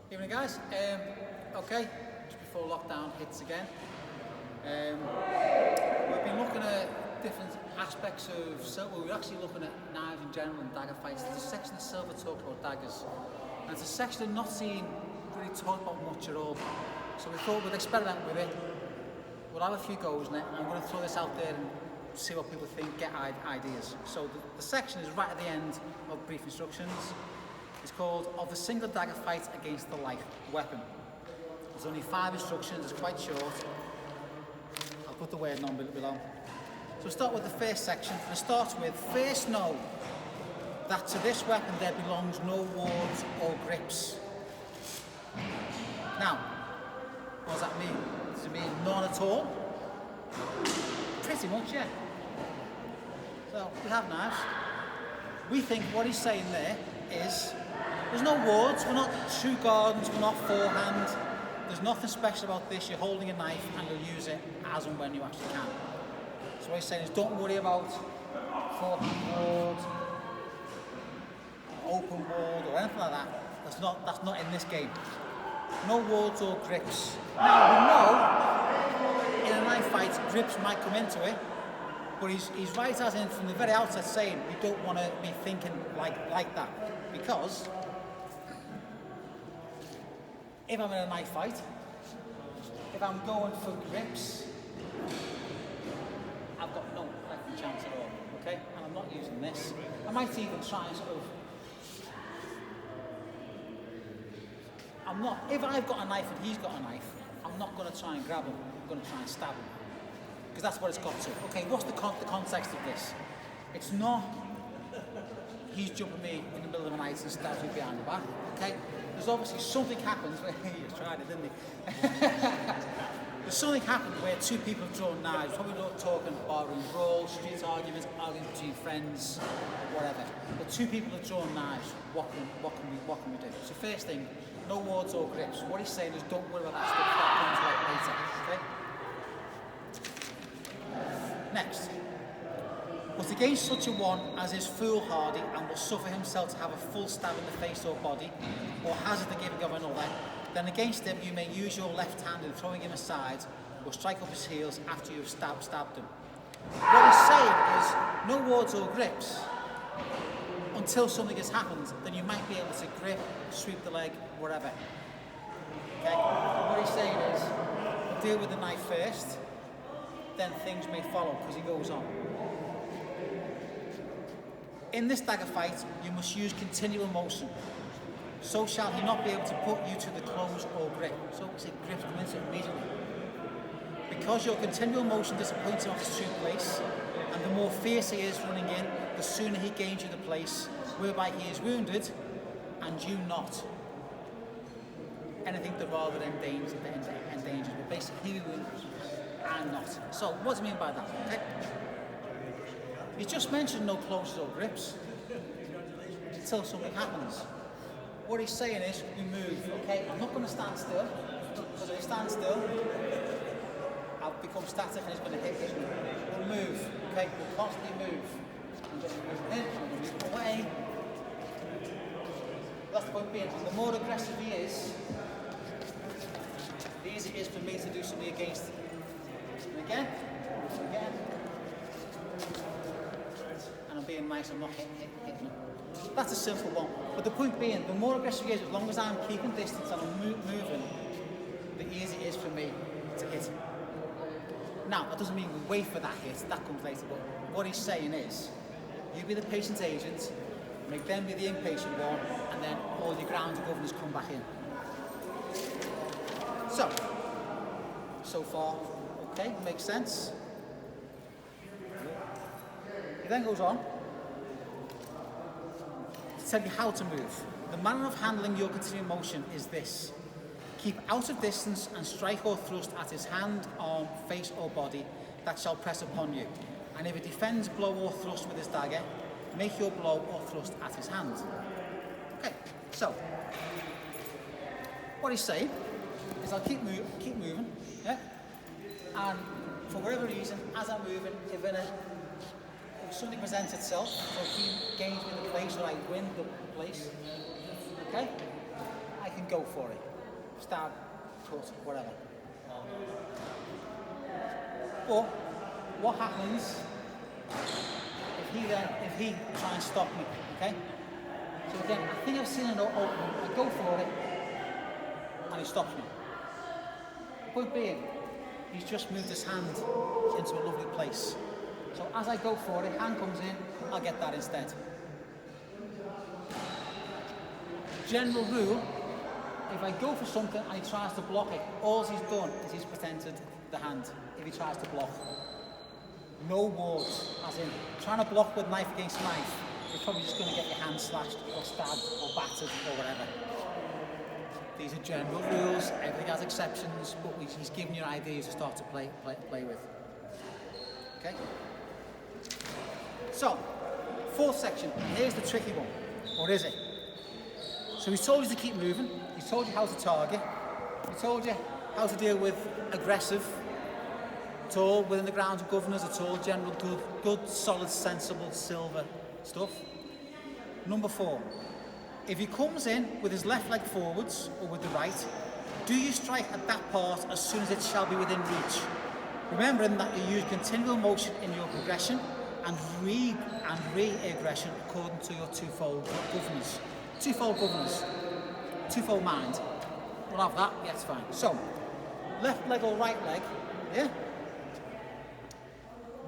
Evening guys, okay, just before lockdown hits again, we've been looking at different aspects of, we're actually looking at knives in general and dagger fights. There's a section of Silver talks about daggers, and it's a section I've not seen really talked about much at all. So we thought we'd experiment with it, we'll have a few goes in it, and I'm going to throw this out there and see what people think, get ideas. So the section is right at the end of brief instructions. It's called Of the Single Dagger Fight Against the Life Weapon. There's only 5 instructions, it's quite short. I'll put the word number below. So we'll start with the first section, and it starts with, first know that to this weapon there belongs no wards or grips. Now, what does that mean? Does it mean none at all? Pretty much, yeah. So, we have knives. We think what he's saying there is, there's no wards, we're not true gardens, we're not forehand, there's nothing special about this, you're holding a knife and you'll use it as and when you actually can. So what he's saying is don't worry about forehand ward, open ward or anything like that. That's not in this game. No wards or grips. Now we know in a knife fight grips might come into it, but he's right as in from the very outset saying we don't want to be thinking like that, because if I'm in a knife fight, if I'm going for grips, I've got no fighting chance at all, okay? And I'm not using this. I might even try and sort of, if I've got a knife and he's got a knife, I'm not going to try and grab him, I'm going to try and stab him. Because that's what it's got to. Okay, what's the context of this? It's not he's jumping me in the middle of the night and stabs me behind the back, okay? There's obviously something happens where, he tried it, didn't he? There's something happened where 2 people have drawn knives, probably not talking barroom brawl, street arguments, arguing between friends, whatever. But 2 people have drawn knives, what can we do? So first thing, no wards or grips. What he's saying is don't worry about that stuff, that comes later, okay? Next, but against such a one as is foolhardy and will suffer himself to have a full stab in the face or body, or hazard the giving of another, then against him you may use your left hand in throwing him aside, or strike up his heels after you have stabbed him. What he's saying is, no wards or grips, until something has happened, then you might be able to grip, sweep the leg, whatever. Okay? What he's saying is, deal with the knife first, then things may follow, because he goes on. In this dagger fight, you must use continual motion. So shall he not be able to put you to the close or grip. So it's a grip comes in immediately. Because your continual motion disappoints him off his true place, and the more fierce he is running in, the sooner he gains you the place, whereby he is wounded, and you not. Anything that rather endangered, but basically he wounded and not. So what does he mean by that? Okay. He's just mentioned no closes or grips until something happens. What he's saying is we move, okay? I'm not going to stand still, because if I stand still, I'll become static and he's going to hit me. We'll move, okay? We'll constantly move. I'm just moving in, I'm going to move away. That's the point being, the more aggressive he is, the easier it is for me to do something against him. And again, and I'm being nice, I'm not hitting him. That's a simple one. But the point being, the more aggressive he is, as long as I'm keeping distance and I'm moving, the easier it is for me to hit him. Now, that doesn't mean we wait for that hit, that comes later, but what he's saying is, you be the patient agent, make them be the impatient one, and then all your ground governors come back in. So far, okay, makes sense. He then goes on to tell you how to move. The manner of handling your continuing motion is this. Keep out of distance and strike or thrust at his hand, arm, face or body that shall press upon you. And if he defends blow or thrust with his dagger, make your blow or thrust at his hand. Okay, so what he's saying is I'll keep moving, yeah? And for whatever reason, as I'm moving, if something presents itself, so if he gains me the place or I win the place, okay, I can can go for it. Stab, cut, whatever. But what happens if he tries and stop me, okay? So again, I think I've seen an opening. I go for it, and he stops me. Point being, he's just moved his hand into a lovely place. So as I go for it, hand comes in, I'll get that instead. General rule, if I go for something and he tries to block it, all he's done is he's protected the hand if he tries to block. No wards, as in trying to block with knife against knife, you're probably just going to get your hand slashed or stabbed or battered or whatever. These are general rules, everything has exceptions, but he's giving you ideas to start to play with. Okay? So, fourth section, here's the tricky one, or is it? So he's told you to keep moving, he's told you how to target, he told you how to deal with aggressive, it's all within the grounds of governors, it's all general good, solid, sensible, silver stuff. Number 4, if he comes in with his left leg forwards or with the right, do you strike at that part as soon as it shall be within reach? Remembering that you use continual motion in your progression and re-aggression according to your twofold governors. Twofold mind. We'll have that, yeah, it's fine. So, left leg or right leg, yeah?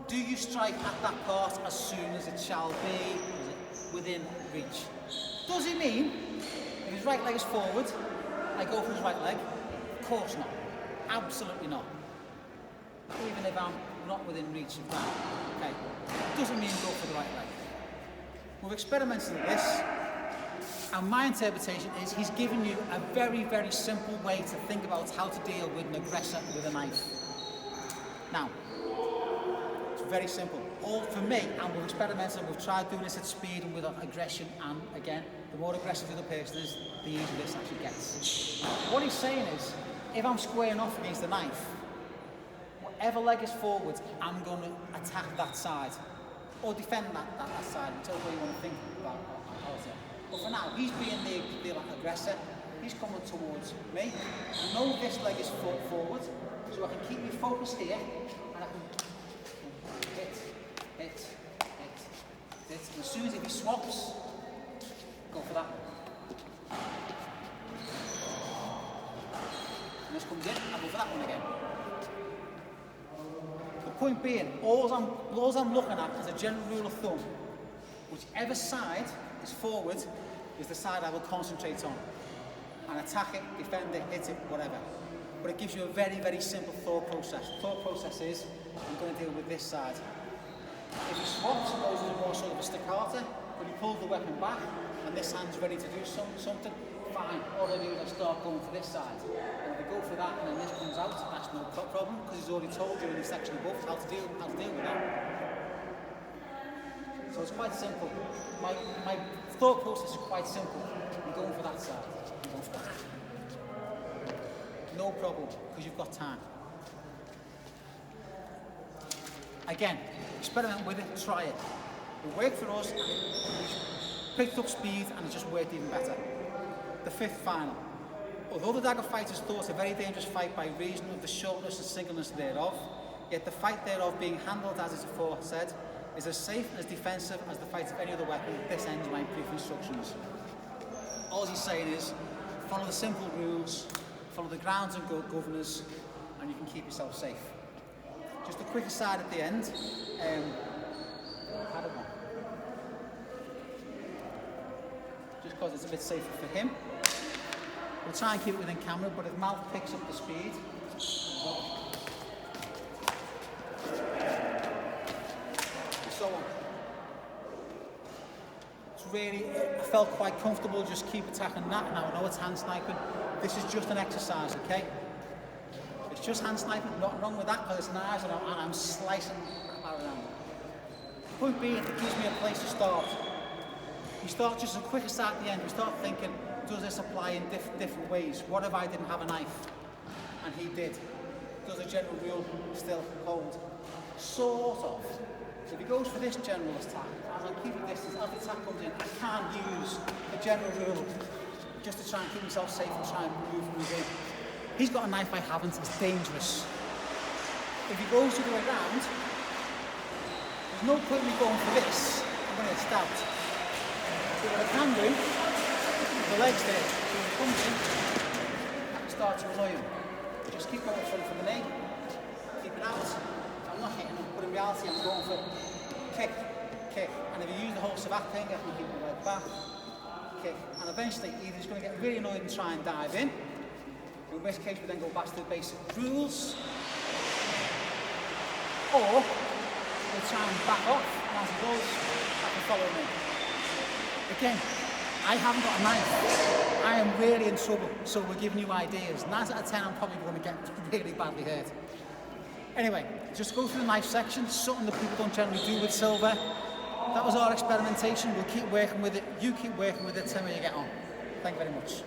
Do you strike at that part as soon as it shall be within reach? Does he mean, if his right leg is forward, I go for his right leg? Of course not. Absolutely not. Even if I'm not within reach of that. Okay. Doesn't mean go for the right leg. We've experimented with this, and my interpretation is he's given you a very, very simple way to think about how to deal with an aggressor with a knife. Now, it's very simple. All for me, and we've experimented, we've tried doing this at speed and with aggression, and again, the more aggressive the other person is, the easier this actually gets. What he's saying is, if I'm squaring off against the knife, whatever leg is forward, I'm going to attack that side, or defend that side, until you want to think about it. But for now, he's being the aggressor, he's coming towards me. I know this leg is forward, so I can keep me focused here, and I can hit. And as soon as he swaps, go for that. And this comes in, I go for that one again. The point being, all I'm looking at as a general rule of thumb, whichever side is forward is the side I will concentrate on. And attack it, defend it, hit it, whatever. But it gives you a very, very simple thought process. The thought process is, I'm going to deal with this side. If he swaps and goes with more sort of a staccato, but he pulls the weapon back, and this hand's ready to do something, fine. All I do is I start going for this side. And if I go for that and then this comes out, that's no problem, because he's already told you in the section above how to deal with that. So it's quite simple. My thought process is quite simple. I'm going for that side. I'm going for that. No problem, because you've got time. Again, experiment with it, try it. It worked for us, and we picked up speed, and it just worked even better. The 5th final. Although the dagger fight is thought a very dangerous fight by reason of the shortness and singleness thereof, yet the fight thereof being handled as is aforesaid, is as safe and as defensive as the fight of any other weapon. This ends my brief instructions. All he's saying is, follow the simple rules, follow the grounds and governors, and you can keep yourself safe. Just a quick aside at the end. I don't know. Just because it's a bit safer for him. We'll try and keep it within camera, but if mouth picks up the speed, so on. It's really, I felt quite comfortable, just keep attacking that. Now I know it's hand sniping. This is just an exercise, okay? It's just hand sniping, nothing wrong with that, because it's knives and I'm slicing around. Point being, it gives me a place to start. We start just a quick aside at the end, we start thinking, does this apply in different ways? What if I didn't have a knife? And he did. Does the general rule still hold? Sort of. So if he goes for this general attack, as I'm keeping distance, as the attack comes in, I can't use the general rule just to try and keep himself safe and try and move in. He's got a knife I haven't, it's dangerous. If he goes the other way around, there's no point in me going for this, I'm going to get stabbed. So what I can do, with the legs there, so when he comes in, I can start to annoy him. Just keep going for the knee, keep it out. I'm not hitting him, but in reality I'm going for kick, kick. And if you use the whole savate thing, I can keep the leg back, kick. And eventually either he's going to get really annoyed and try and dive in, in which case we then go back to the basic rules, or we'll try and back off, and as he goes, I can follow me. Again, I haven't got a knife. I am really in trouble, so we're giving you ideas. 9 out of 10, I'm probably going to get really badly hurt. Anyway, just go through the knife section, something that people don't generally do with silver. That was our experimentation. We'll keep working with it. You keep working with it. Tell me how you get on. Thank you very much.